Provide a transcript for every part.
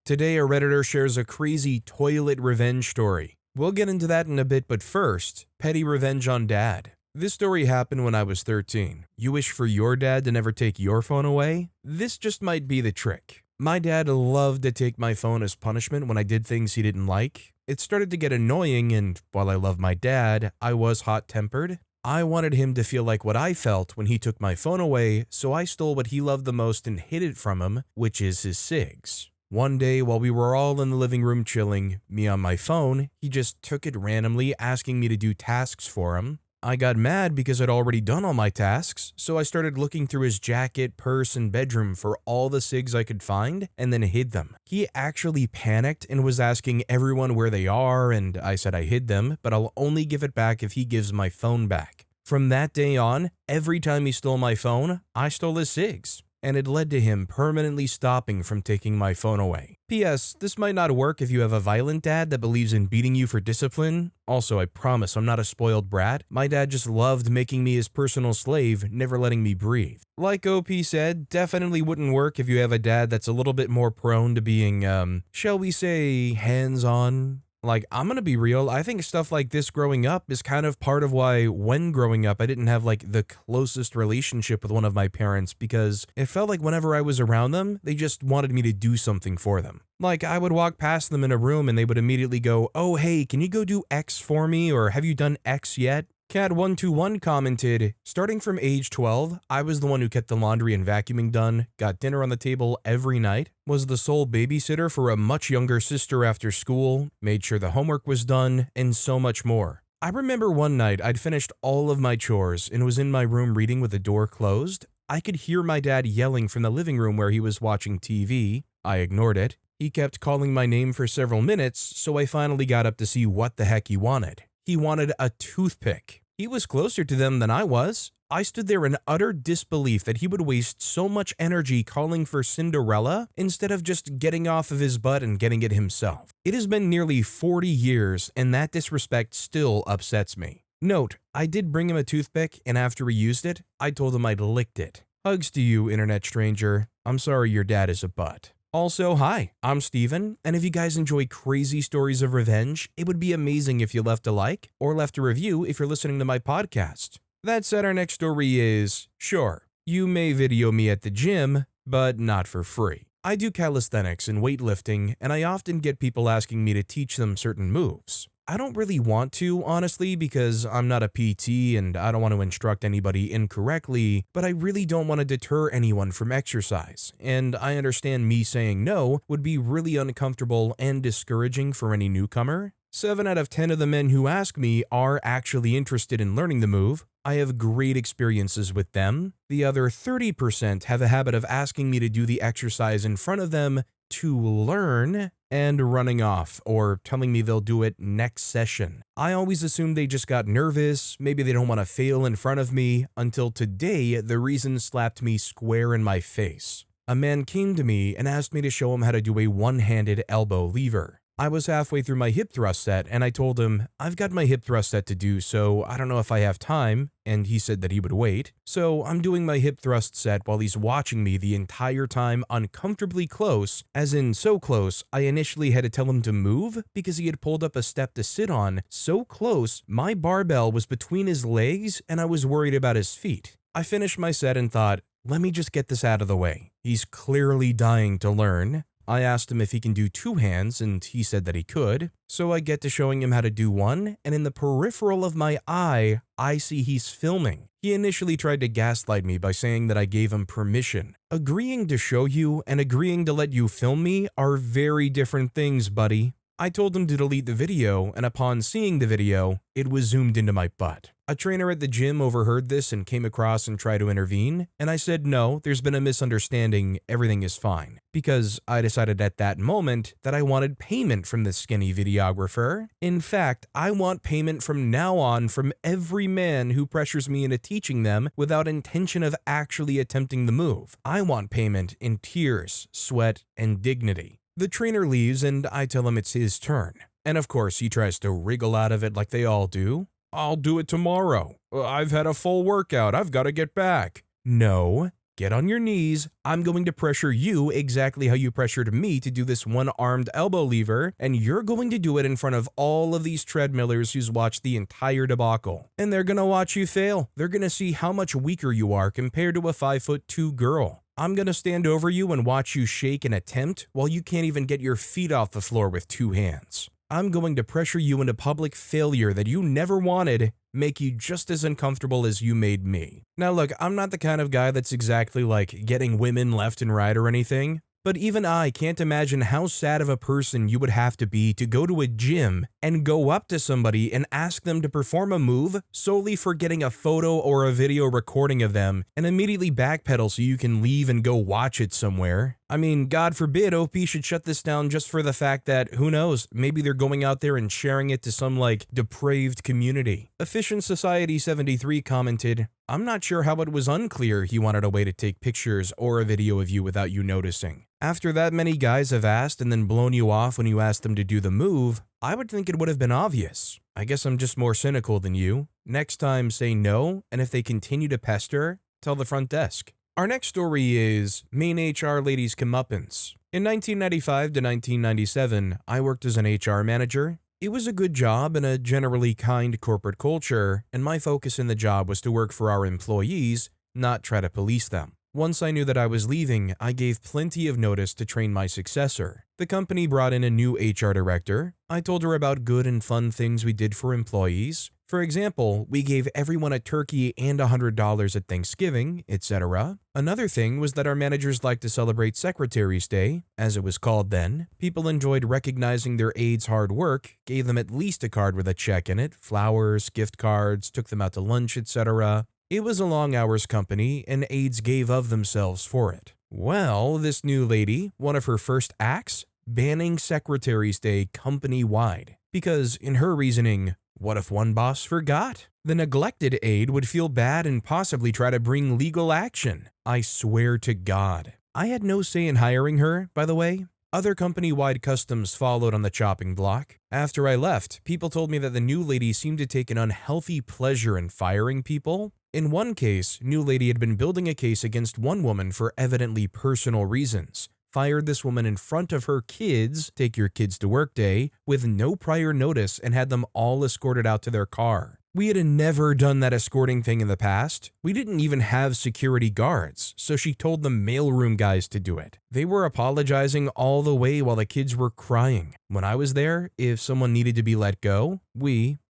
Today, a Redditor shares a crazy toilet revenge story. We'll get into that in a bit, but first, petty revenge on dad. This story happened when I was 13. You wish for your dad to never take your phone away? This just might be the trick. My dad loved to take my phone as punishment when I did things he didn't like. It started to get annoying, and while I love my dad, I was hot-tempered. I wanted him to feel like what I felt when he took my phone away, so I stole what he loved the most and hid it from him, which is his cigs. One day, while we were all in the living room chilling, me on my phone, he just took it randomly, asking me to do tasks for him. I got mad because I'd already done all my tasks, so I started looking through his jacket, purse, and bedroom for all the cigs I could find, and then hid them. He actually panicked and was asking everyone where they are, and I said I hid them, but I'll only give it back if he gives my phone back. From that day on, every time he stole my phone, I stole his cigs. And it led to him permanently stopping from taking my phone away. P.S. This might not work if you have a violent dad that believes in beating you for discipline. Also, I promise I'm not a spoiled brat. My dad just loved making me his personal slave, never letting me breathe. Like OP said, definitely wouldn't work if you have a dad that's a little bit more prone to being, shall we say, hands-on. Like, I'm gonna be real, I think stuff like this growing up is kind of part of why, when growing up, I didn't have, the closest relationship with one of my parents, because it felt like whenever I was around them, they just wanted me to do something for them. Like, I would walk past them in a room and they would immediately go, "Oh, hey, can you go do X for me?" or "Have you done X yet?" Cad121 commented, "Starting from age 12, I was the one who kept the laundry and vacuuming done, got dinner on the table every night, was the sole babysitter for a much younger sister after school, made sure the homework was done, and so much more. I remember one night I'd finished all of my chores and was in my room reading with the door closed. I could hear my dad yelling from the living room where he was watching TV. I ignored it. He kept calling my name for several minutes, so I finally got up to see what the heck he wanted. He wanted a toothpick. He was closer to them than I was. I stood there in utter disbelief that he would waste so much energy calling for Cinderella instead of just getting off of his butt and getting it himself. It has been nearly 40 years, and that disrespect still upsets me. Note, I did bring him a toothpick, and after he used it, I told him I'd licked it. Hugs to you, internet stranger. I'm sorry your dad is a butt. Also, hi, I'm Steven, and if you guys enjoy crazy stories of revenge, it would be amazing if you left a like or left a review if you're listening to my podcast. That said, our next story is, sure, you may video me at the gym, but not for free. I do calisthenics and weightlifting, and I often get people asking me to teach them certain moves. I don't really want to, honestly, because I'm not a PT and I don't want to instruct anybody incorrectly, but I really don't want to deter anyone from exercise, and I understand me saying no would be really uncomfortable and discouraging for any newcomer. 7 out of 10 of the men who ask me are actually interested in learning the move. I have great experiences with them. The other 30% have a habit of asking me to do the exercise in front of them to learn and running off or telling me they'll do it next session. I always assumed they just got nervous, maybe they don't want to fail in front of me, until today the reason slapped me square in my face. A man came to me and asked me to show him how to do a one-handed elbow lever. I was halfway through my hip thrust set and I told him, I've got my hip thrust set to do, so I don't know if I have time, and he said that he would wait. So I'm doing my hip thrust set while he's watching me the entire time uncomfortably close, as in so close, I initially had to tell him to move because he had pulled up a step to sit on so close, my barbell was between his legs and I was worried about his feet. I finished my set and thought, let me just get this out of the way. He's clearly dying to learn. I asked him if he can do 2 hands, and he said that he could. So I get to showing him how to do one, and in the peripheral of my eye, I see he's filming. He initially tried to gaslight me by saying that I gave him permission. Agreeing to show you and agreeing to let you film me are very different things, buddy. I told him to delete the video, and upon seeing the video, it was zoomed into my butt. A trainer at the gym overheard this and came across and tried to intervene, and I said no, there's been a misunderstanding, everything is fine. Because I decided at that moment that I wanted payment from the skinny videographer. In fact, I want payment from now on from every man who pressures me into teaching them without intention of actually attempting the move. I want payment in tears, sweat, and dignity. The trainer leaves and I tell him it's his turn. And of course he tries to wriggle out of it like they all do. I'll do it tomorrow. I've had a full workout. I've got to get back. No, Get on your knees. I'm going to pressure you exactly how you pressured me to do this one-armed elbow lever, and you're going to do it in front of all of these treadmillers who's watched the entire debacle. And they're gonna watch you fail. They're gonna see how much weaker you are compared to a 5'2" girl. I'm gonna stand over you and watch you shake and attempt while you can't even get your feet off the floor with 2 hands. I'm going to pressure you into public failure that you never wanted, make you just as uncomfortable as you made me. Now look, I'm not the kind of guy that's exactly like getting women left and right or anything, but even I can't imagine how sad of a person you would have to be to go to a gym and go up to somebody and ask them to perform a move solely for getting a photo or a video recording of them and immediately backpedal so you can leave and go watch it somewhere. I mean, God forbid OP should shut this down just for the fact that, who knows, maybe they're going out there and sharing it to some like depraved community. Efficient Society 73 commented, I'm not sure how it was unclear he wanted a way to take pictures or a video of you without you noticing. After that many guys have asked and then blown you off when you asked them to do the move, I would think it would have been obvious. I guess I'm just more cynical than you. Next time, say no, and if they continue to pester, tell the front desk. Our next story is Main HR Lady's Comeuppance. In 1995 to 1997, I worked as an HR manager. It was a good job and a generally kind corporate culture, and my focus in the job was to work for our employees, not try to police them. Once I knew that I was leaving, I gave plenty of notice to train my successor. The company brought in a new HR director. I told her about good and fun things we did for employees. For example, we gave everyone a turkey and $100 at Thanksgiving, etc. Another thing was that our managers liked to celebrate Secretary's Day, as it was called then. People enjoyed recognizing their aides' hard work, gave them at least a card with a check in it, flowers, gift cards, took them out to lunch, etc. It was a long hours company, and aides gave of themselves for it. Well, this new lady, one of her first acts, banning Secretary's Day company-wide. Because, in her reasoning, what if one boss forgot? The neglected aide would feel bad and possibly try to bring legal action. I swear to God. I had no say in hiring her, by the way. Other company-wide customs followed on the chopping block. After I left, people told me that the new lady seemed to take an unhealthy pleasure in firing people. In one case, new lady had been building a case against one woman for evidently personal reasons. Fired this woman in front of her kids, take your kids to work day, with no prior notice and had them all escorted out to their car. We had never done that escorting thing in the past. We didn't even have security guards, so she told the mailroom guys to do it. They were apologizing all the way while the kids were crying. When I was there, if someone needed to be let go,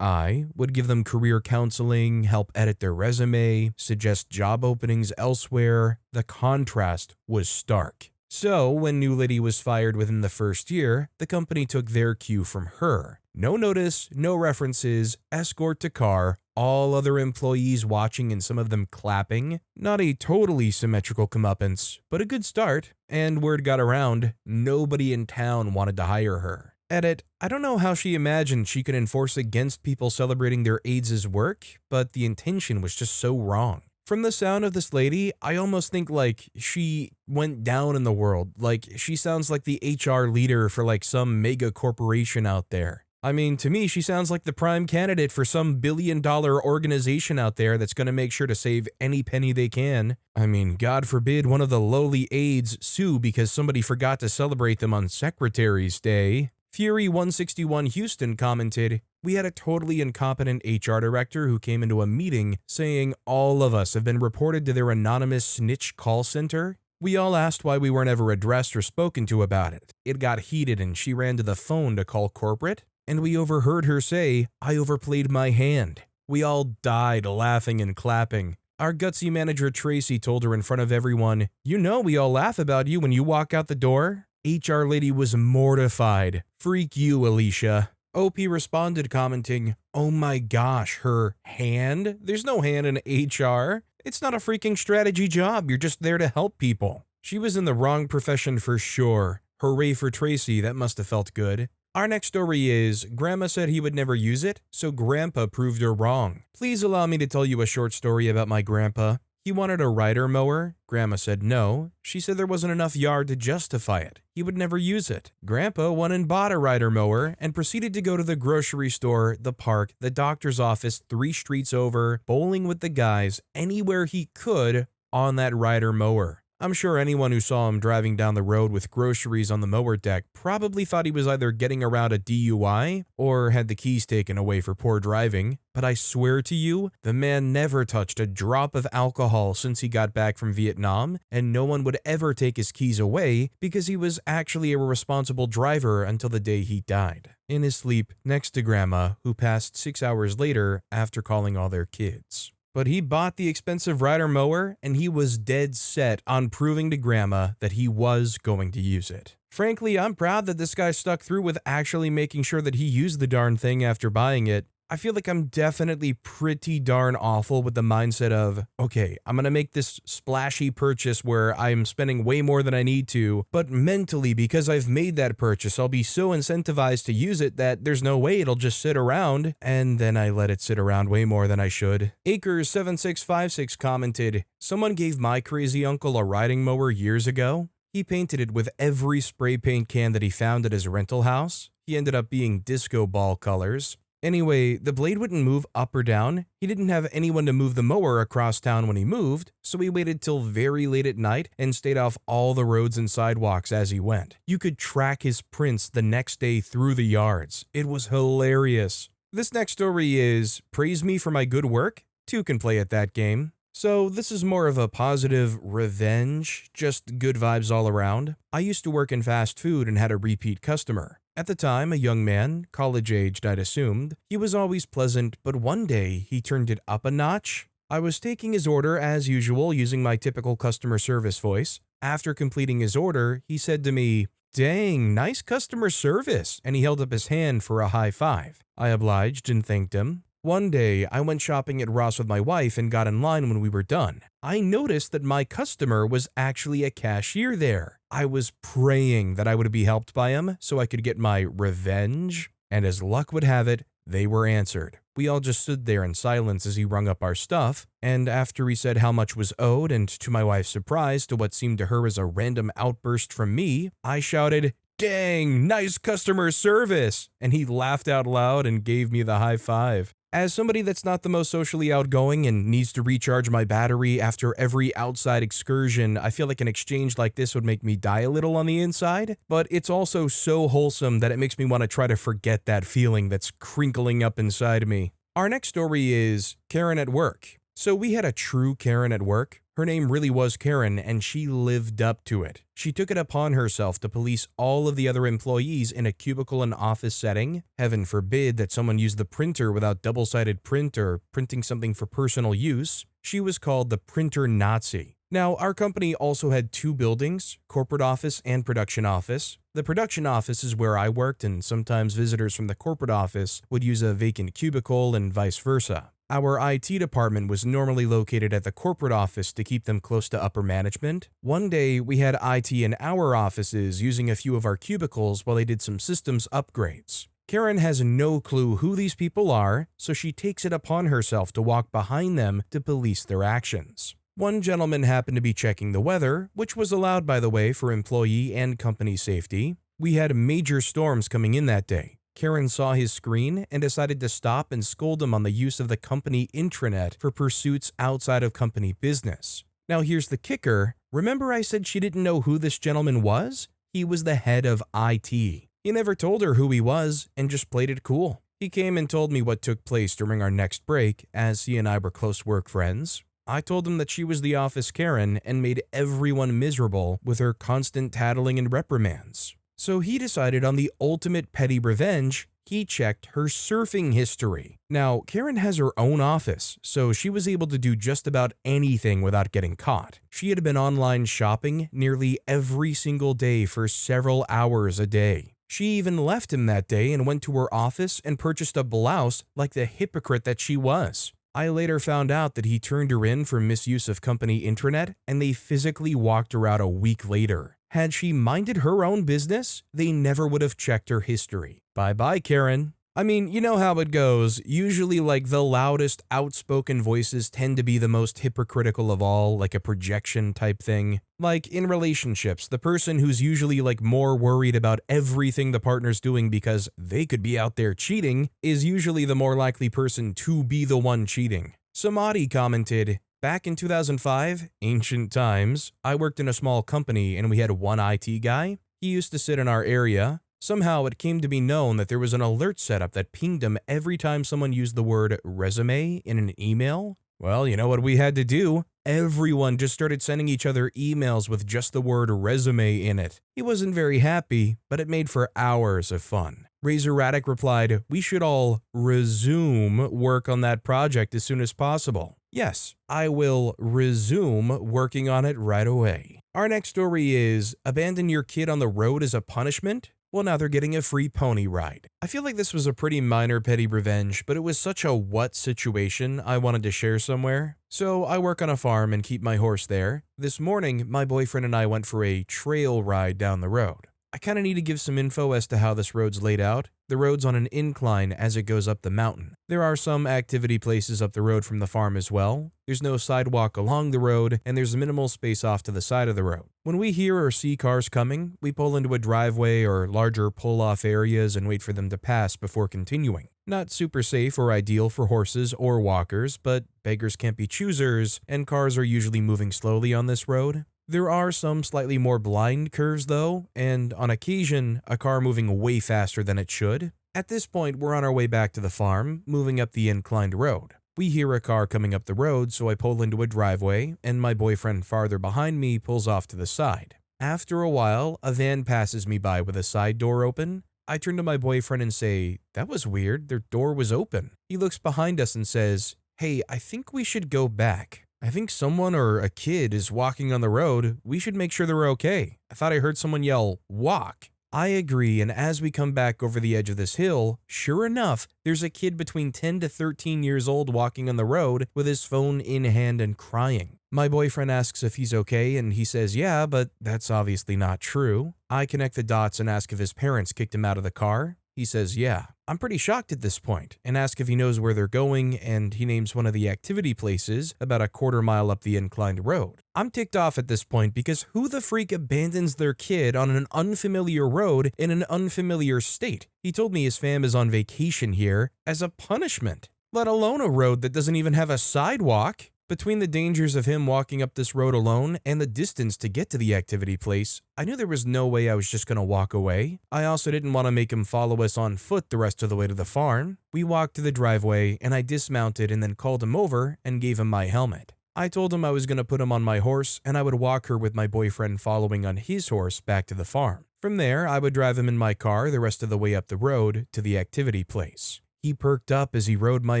I would give them career counseling, help edit their resume, suggest job openings elsewhere. The contrast was stark. So, when new lady was fired within the first year, the company took their cue from her. No notice, no references, escort to car, all other employees watching and some of them clapping. Not a totally symmetrical comeuppance, but a good start. And word got around, nobody in town wanted to hire her. Edit, I don't know how she imagined she could enforce against people celebrating their aides' work, but the intention was just so wrong. From the sound of this lady, I almost think like she went down in the world. Like she sounds like the HR leader for like some mega corporation out there. I mean, to me, she sounds like the prime candidate for some billion-dollar organization out there that's going to make sure to save any penny they can. I mean, God forbid one of the lowly aides sue because somebody forgot to celebrate them on Secretary's Day. Fury 161 Houston commented, "We had a totally incompetent HR director who came into a meeting saying all of us have been reported to their anonymous snitch call center. We all asked why we weren't ever addressed or spoken to about it. It got heated and she ran to the phone to call corporate, and we overheard her say, 'I overplayed my hand.' We all died laughing and clapping. Our gutsy manager Tracy told her in front of everyone, 'You know we all laugh about you when you walk out the door.' HR lady was mortified. Freak you, Alicia." OP responded commenting, "Oh my gosh, her hand? There's no hand in HR. It's not a freaking strategy job. You're just there to help people." She was in the wrong profession for sure. Hooray for Tracy, that must have felt good. Our next story is, Grandma said he would never use it, so Grandpa proved her wrong. Please allow me to tell you a short story about my grandpa. He wanted a rider mower. Grandma said no. She said there wasn't enough yard to justify it. He would never use it. Grandpa went and bought a rider mower and proceeded to go to the grocery store, the park, the doctor's office 3 streets over, bowling with the guys, anywhere he could, on that rider mower. I'm sure anyone who saw him driving down the road with groceries on the mower deck probably thought he was either getting around a DUI or had the keys taken away for poor driving, but I swear to you, the man never touched a drop of alcohol since he got back from Vietnam, and no one would ever take his keys away because he was actually a responsible driver until the day he died, in his sleep next to Grandma, who passed 6 hours later after calling all their kids. But he bought the expensive rider mower, and he was dead set on proving to Grandma that he was going to use it. Frankly, I'm proud that this guy stuck through with actually making sure that he used the darn thing after buying it. I feel like I'm definitely pretty darn awful with the mindset of, okay, I'm gonna make this splashy purchase where I'm spending way more than I need to, but mentally, because I've made that purchase, I'll be so incentivized to use it that there's no way it'll just sit around, and then I let it sit around way more than I should. Acres7656 commented, "Someone gave my crazy uncle a riding mower years ago. He painted it with every spray paint can that he found at his rental house. He ended up being disco ball colors. Anyway, the blade wouldn't move up or down. He didn't have anyone to move the mower across town when he moved, so he waited till very late at night and stayed off all the roads and sidewalks as he went. You could track his prints the next day through the yards. It was hilarious." This next story is, "Praise me for my good work? Two can play at that game." So this is more of a positive revenge, just good vibes all around. I used to work in fast food and had a repeat customer. At the time, a young man, college-aged I'd assumed. He was always pleasant, but one day he turned it up a notch. I was taking his order as usual using my typical customer service voice. After completing his order, he said to me, "Dang, nice customer service," and he held up his hand for a high five. I obliged and thanked him. One day, I went shopping at Ross with my wife and got in line when we were done. I noticed that my customer was actually a cashier there. I was praying that I would be helped by him so I could get my revenge, and as luck would have it, they were answered. We all just stood there in silence as he rung up our stuff, and after he said how much was owed, and to my wife's surprise to what seemed to her as a random outburst from me, I shouted, "Dang, nice customer service," and he laughed out loud and gave me the high five. As somebody that's not the most socially outgoing and needs to recharge my battery after every outside excursion, I feel like an exchange like this would make me die a little on the inside, but it's also so wholesome that it makes me want to try to forget that feeling that's crinkling up inside me. Our next story is Karen at work. So we had a true Karen at work. Her name really was Karen, and she lived up to it. She took it upon herself to police all of the other employees in a cubicle and office setting. Heaven forbid that someone used the printer without double-sided print or printing something for personal use. She was called the Printer Nazi. Now, our company also had two buildings, corporate office and production office. The production office is where I worked, and sometimes visitors from the corporate office would use a vacant cubicle and vice versa. Our IT department was normally located at the corporate office to keep them close to upper management. One day, we had IT in our offices using a few of our cubicles while they did some systems upgrades. Karen has no clue who these people are, so she takes it upon herself to walk behind them to police their actions. One gentleman happened to be checking the weather, which was allowed, by the way, for employee and company safety. We had major storms coming in that day. Karen saw his screen and decided to stop and scold him on the use of the company intranet for pursuits outside of company business. Now here's the kicker. Remember I said she didn't know who this gentleman was? He was the head of IT. He never told her who he was and just played it cool. He came and told me what took place during our next break, as he and I were close work friends. I told him that she was the office Karen and made everyone miserable with her constant tattling and reprimands. So he decided on the ultimate petty revenge. He checked her surfing history. Now, Karen has her own office, so she was able to do just about anything without getting caught. She had been online shopping nearly every single day for several hours a day. She even left him that day and went to her office and purchased a blouse like the hypocrite that she was. I later found out that he turned her in for misuse of company intranet, and they physically walked her out a week later. Had she minded her own business, they never would have checked her history. Bye-bye, Karen. I mean, you know how it goes. Usually, like, the loudest, outspoken voices tend to be the most hypocritical of all, like a projection type thing. Like, in relationships, the person who's usually, like, more worried about everything the partner's doing because they could be out there cheating is usually the more likely person to be the one cheating. Samadhi commented, Back in 2005, ancient times, I worked in a small company and we had one IT guy. He used to sit in our area. Somehow it came to be known that there was an alert setup that pinged him every time someone used the word resume in an email. Well, you know what we had to do? Everyone just started sending each other emails with just the word resume in it. He wasn't very happy, but it made for hours of fun. Razor Radic replied, "We should all resume work on that project as soon as possible." Yes, I will resume working on it right away. Our next story is, abandon your kid on the road as a punishment? Well, now they're getting a free pony ride. I feel like this was a pretty minor petty revenge, but it was such a what situation I wanted to share somewhere. So I work on a farm and keep my horse there. This morning, my boyfriend and I went for a trail ride down the road. I kind of need to give some info as to how this road's laid out. The road's on an incline as it goes up the mountain. There are some activity places up the road from the farm as well. There's no sidewalk along the road, and there's minimal space off to the side of the road. When we hear or see cars coming, we pull into a driveway or larger pull-off areas and wait for them to pass before continuing. Not super safe or ideal for horses or walkers, but beggars can't be choosers, and cars are usually moving slowly on this road. There are some slightly more blind curves though, and on occasion, a car moving way faster than it should. At this point, we're on our way back to the farm, moving up the inclined road. We hear a car coming up the road, so I pull into a driveway, and my boyfriend farther behind me pulls off to the side. After a while, a van passes me by with a side door open. I turn to my boyfriend and say, "That was weird, their door was open." He looks behind us and says, "Hey, I think we should go back. I think someone or a kid is walking on the road. We should make sure they're okay. I thought I heard someone yell, 'Walk.'" I agree, and as we come back over the edge of this hill, sure enough, there's a kid between 10 to 13 years old walking on the road with his phone in hand and crying. My boyfriend asks if he's okay, and he says yeah, but that's obviously not true. I connect the dots and ask if his parents kicked him out of the car. He says yeah. I'm pretty shocked at this point and ask if he knows where they're going, and he names one of the activity places about a quarter mile up the inclined road. I'm ticked off at this point because who the freak abandons their kid on an unfamiliar road in an unfamiliar state? He told me his fam is on vacation here as a punishment, let alone a road that doesn't even have a sidewalk. Between the dangers of him walking up this road alone and the distance to get to the activity place, I knew there was no way I was just going to walk away. I also didn't want to make him follow us on foot the rest of the way to the farm. We walked to the driveway and I dismounted and then called him over and gave him my helmet. I told him I was going to put him on my horse and I would walk her with my boyfriend following on his horse back to the farm. From there, I would drive him in my car the rest of the way up the road to the activity place. He perked up as he rode my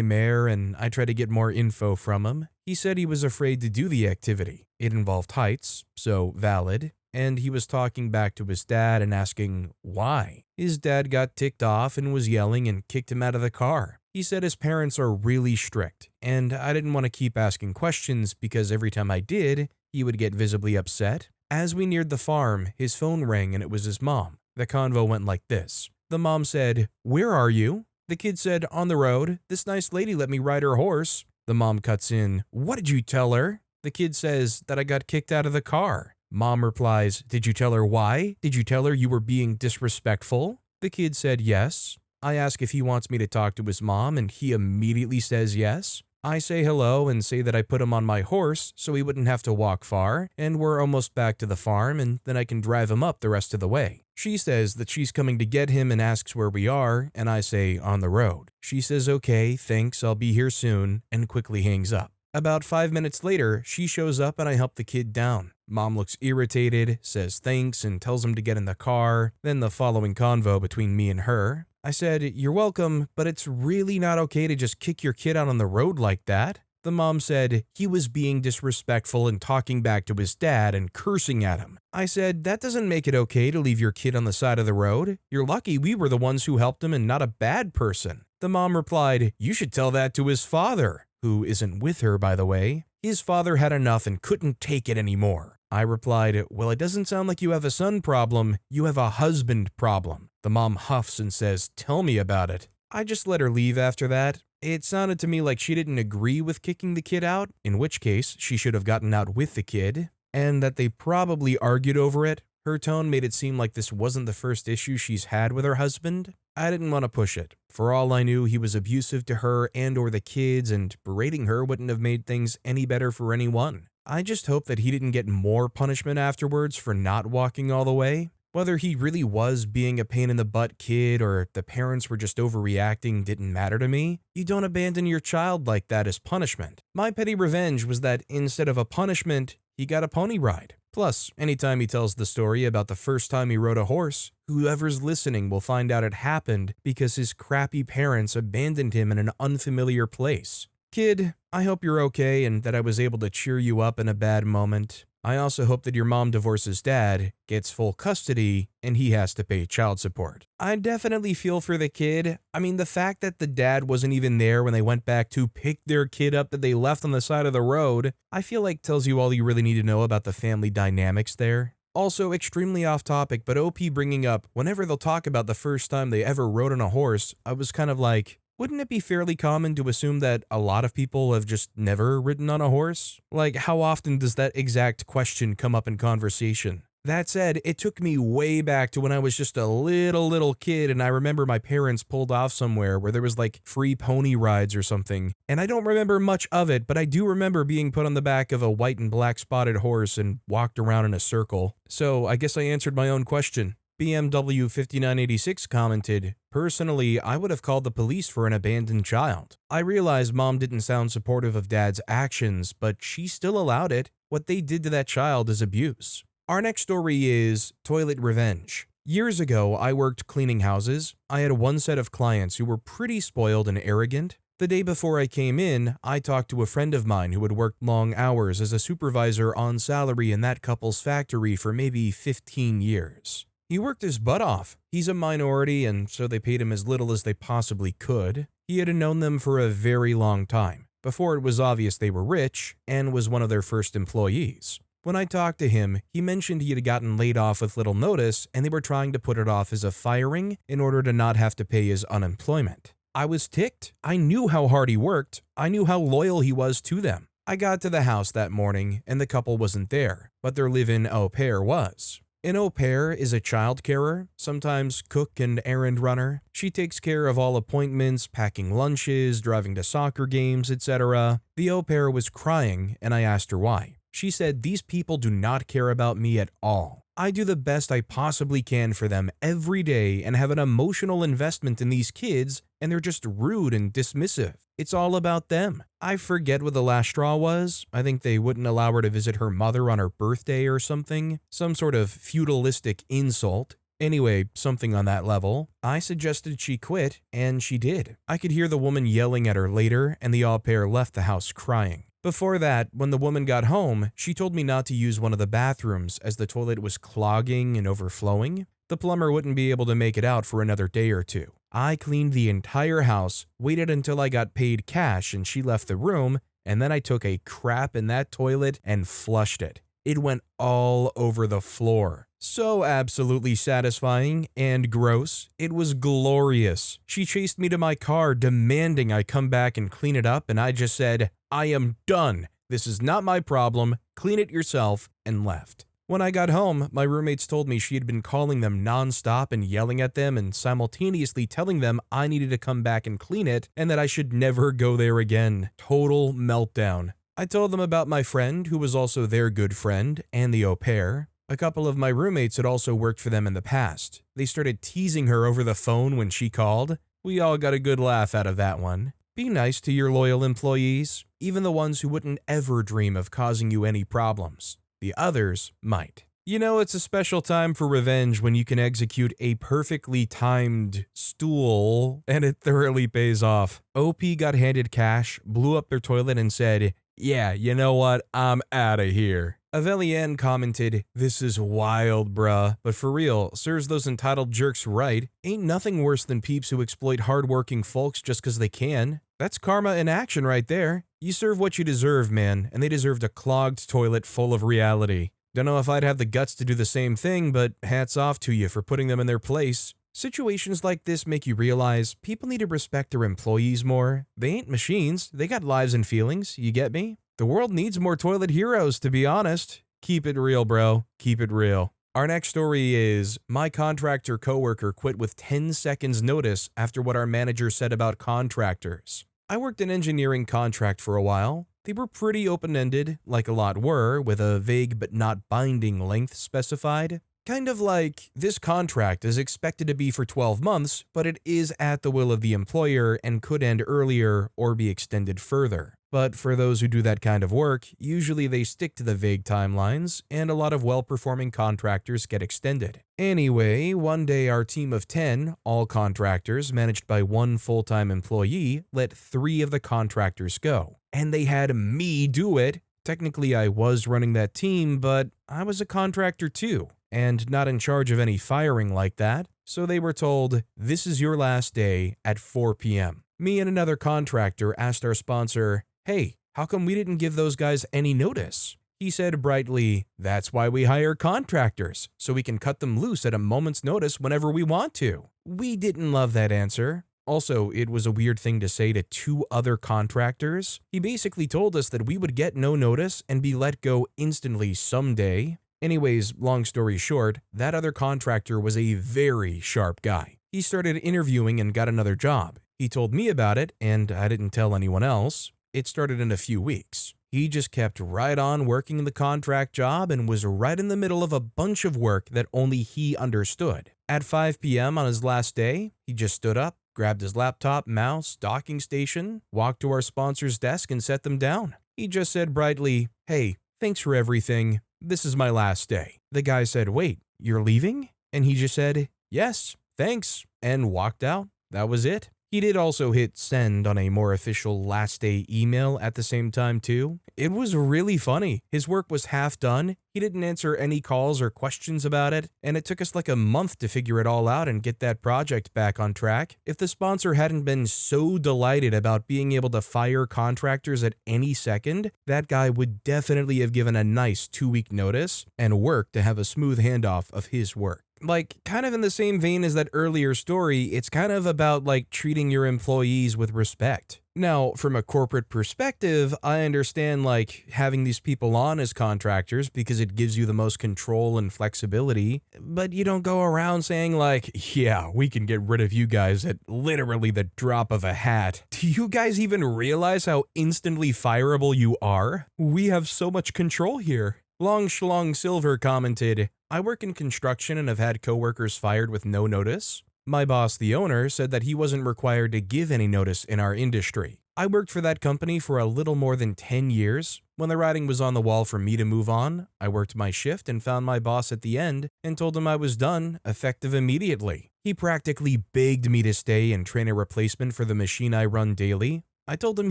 mare and I tried to get more info from him. He said he was afraid to do the activity. It involved heights, so valid, and he was talking back to his dad and asking why. His dad got ticked off and was yelling and kicked him out of the car. He said his parents are really strict, and I didn't want to keep asking questions because every time I did, he would get visibly upset. As we neared the farm, his phone rang and it was his mom. The convo went like this. The mom said, "Where are you?" The kid said, "On the road. This nice lady let me ride her horse." The mom cuts in, "What did you tell her?" The kid says that I got kicked out of the car. Mom replies, "Did you tell her why? Did you tell her you were being disrespectful?" The kid said yes. I ask if he wants me to talk to his mom and he immediately says yes. I say hello and say that I put him on my horse so he wouldn't have to walk far, and we're almost back to the farm and then I can drive him up the rest of the way. She says that she's coming to get him and asks where we are, and I say on the road. She says okay, thanks, I'll be here soon, and quickly hangs up. About 5 minutes later, she shows up and I help the kid down. Mom looks irritated, says thanks, and tells him to get in the car. Then the following convo between me and her. I said, "You're welcome, but it's really not okay to just kick your kid out on the road like that." The mom said he was being disrespectful and talking back to his dad and cursing at him. I said, "That doesn't make it okay to leave your kid on the side of the road. You're lucky we were the ones who helped him and not a bad person." The mom replied, "You should tell that to his father," who isn't with her, by the way. His father had enough and couldn't take it anymore. I replied, "Well, it doesn't sound like you have a son problem, you have a husband problem." The mom huffs and says, "Tell me about it." I just let her leave after that. It sounded to me like she didn't agree with kicking the kid out, in which case she should have gotten out with the kid, and that they probably argued over it. Her tone made it seem like this wasn't the first issue she's had with her husband. I didn't want to push it. For all I knew, he was abusive to her and or the kids, and berating her wouldn't have made things any better for anyone. I just hope that he didn't get more punishment afterwards for not walking all the way. Whether he really was being a pain in the butt kid or the parents were just overreacting didn't matter to me. You don't abandon your child like that as punishment. My petty revenge was that instead of a punishment, he got a pony ride. Plus, anytime he tells the story about the first time he rode a horse, whoever's listening will find out it happened because his crappy parents abandoned him in an unfamiliar place. Kid, I hope you're okay and that I was able to cheer you up in a bad moment. I also hope that your mom divorces dad, gets full custody, and he has to pay child support. I definitely feel for the kid. I mean, the fact that the dad wasn't even there when they went back to pick their kid up that they left on the side of the road, I feel like tells you all you really need to know about the family dynamics there. Also, extremely off topic, but OP bringing up whenever they'll talk about the first time they ever rode on a horse, I was kind of like, wouldn't it be fairly common to assume that a lot of people have just never ridden on a horse? Like, how often does that exact question come up in conversation? That said, it took me way back to when I was just a little kid, and I remember my parents pulled off somewhere where there was like free pony rides or something. And I don't remember much of it, but I do remember being put on the back of a white and black spotted horse and walked around in a circle. So I guess I answered my own question. BMW 5986 commented, "Personally, I would have called the police for an abandoned child. I realize mom didn't sound supportive of dad's actions, but she still allowed it. What they did to that child is abuse." Our next story is toilet revenge. Years ago, I worked cleaning houses. I had one set of clients who were pretty spoiled and arrogant. The day before I came in, I talked to a friend of mine who had worked long hours as a supervisor on salary in that couple's factory for maybe 15 years. He worked his butt off. He's a minority, and so they paid him as little as they possibly could. He had known them for a very long time, before it was obvious they were rich, and was one of their first employees. When I talked to him, he mentioned he had gotten laid off with little notice, and they were trying to put it off as a firing in order to not have to pay his unemployment. I was ticked. I knew how hard he worked. I knew how loyal he was to them. I got to the house that morning, and the couple wasn't there, but their live-in au pair was. An au pair is a child carer, sometimes cook and errand runner. She takes care of all appointments, packing lunches, driving to soccer games, etc. The au pair was crying, and I asked her why. She said, "These people do not care about me at all. I do the best I possibly can for them every day and have an emotional investment in these kids, and they're just rude and dismissive. It's all about them." I forget what the last straw was. I think they wouldn't allow her to visit her mother on her birthday or something. Some sort of feudalistic insult. Anyway, something on that level. I suggested she quit, and she did. I could hear the woman yelling at her later, and the au pair left the house crying. Before that, when the woman got home, she told me not to use one of the bathrooms as the toilet was clogging and overflowing. The plumber wouldn't be able to make it out for another day or two. I cleaned the entire house, waited until I got paid cash and she left the room, and then I took a crap in that toilet and flushed it. It went all over the floor. So absolutely satisfying and gross. It was glorious. She chased me to my car demanding I come back and clean it up, and I just said, "I am done. This is not my problem. Clean it yourself," and left. When I got home, my roommates told me she had been calling them nonstop and yelling at them and simultaneously telling them I needed to come back and clean it and that I should never go there again. Total meltdown. I told them about my friend, who was also their good friend, and the au pair. A couple of my roommates had also worked for them in the past. They started teasing her over the phone when she called. We all got a good laugh out of that one. Be nice to your loyal employees, even the ones who wouldn't ever dream of causing you any problems. The others might. You know, it's a special time for revenge when you can execute a perfectly timed stool, and it thoroughly pays off. OP got handed cash, blew up their toilet, and said, "Yeah, you know what? I'm outta here." Avelien commented, "This is wild, bruh, but for real, serves those entitled jerks right. Ain't nothing worse than peeps who exploit hardworking folks just 'cause they can. That's karma in action right there. You serve what you deserve, man, and they deserved a clogged toilet full of reality. Don't know if I'd have the guts to do the same thing, but hats off to you for putting them in their place." Situations like this make you realize people need to respect their employees more. They ain't machines, they got lives and feelings, you get me? The world needs more toilet heroes, to be honest. Keep it real, bro. Keep it real. Our next story is, my contractor coworker quit with 10 seconds notice after what our manager said about contractors. I worked an engineering contract for a while. They were pretty open-ended, like a lot were, with a vague but not binding length specified. Kind of like, this contract is expected to be for 12 months, but it is at the will of the employer and could end earlier or be extended further. But for those who do that kind of work, usually they stick to the vague timelines, and a lot of well-performing contractors get extended. Anyway, one day our team of 10, all contractors managed by one full-time employee, let 3 of the contractors go. And they had me do it. Technically, I was running that team, but I was a contractor too, and not in charge of any firing like that. So they were told, this is your last day at 4 p.m. Me and another contractor asked our sponsor, hey, how come we didn't give those guys any notice? He said brightly, that's why we hire contractors, so we can cut them loose at a moment's notice whenever we want to. We didn't love that answer. Also, it was a weird thing to say to 2 other contractors. He basically told us that we would get no notice and be let go instantly someday. Anyways, long story short, that other contractor was a very sharp guy. He started interviewing and got another job. He told me about it, and I didn't tell anyone else. It started in a few weeks. He just kept right on working the contract job and was right in the middle of a bunch of work that only he understood. At 5 p.m. on his last day, he just stood up, grabbed his laptop, mouse, docking station, walked to our sponsor's desk and set them down. He just said brightly, hey, thanks for everything. This is my last day. The guy said, wait, you're leaving? And he just said, yes, thanks, and walked out. That was it. He did also hit send on a more official last day email at the same time too. It was really funny. His work was half done, he didn't answer any calls or questions about it, and it took us like a month to figure it all out and get that project back on track. If the sponsor hadn't been so delighted about being able to fire contractors at any second, that guy would definitely have given a nice 2-week notice and worked to have a smooth handoff of his work. Like, kind of in the same vein as that earlier story, it's kind of about like treating your employees with respect. Now, from a corporate perspective, I understand like having these people on as contractors because it gives you the most control and flexibility, but you don't go around saying like, yeah, we can get rid of you guys at literally the drop of a hat. Do you guys even realize how instantly fireable you are? We have so much control here. Long Schlong Silver commented, I work in construction and have had coworkers fired with no notice. My boss, the owner, said that he wasn't required to give any notice in our industry. I worked for that company for a little more than 10 years. When the writing was on the wall for me to move on, I worked my shift and found my boss at the end and told him I was done, effective immediately. He practically begged me to stay and train a replacement for the machine I run daily. I told him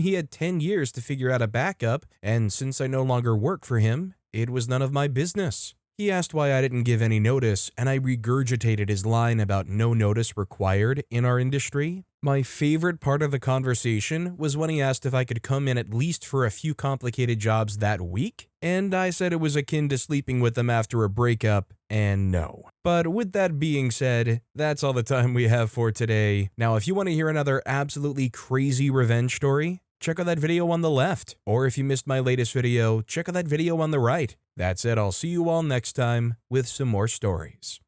he had 10 years to figure out a backup, and since I no longer work for him, it was none of my business. He asked why I didn't give any notice, and I regurgitated his line about no notice required in our industry. My favorite part of the conversation was when he asked if I could come in at least for a few complicated jobs that week, and I said it was akin to sleeping with them after a breakup, and no. But with that being said, that's all the time we have for today. Now, if you want to hear another absolutely crazy revenge story, check out that video on the left, or if you missed my latest video, check out that video on the right. That's it, I'll see you all next time with some more stories.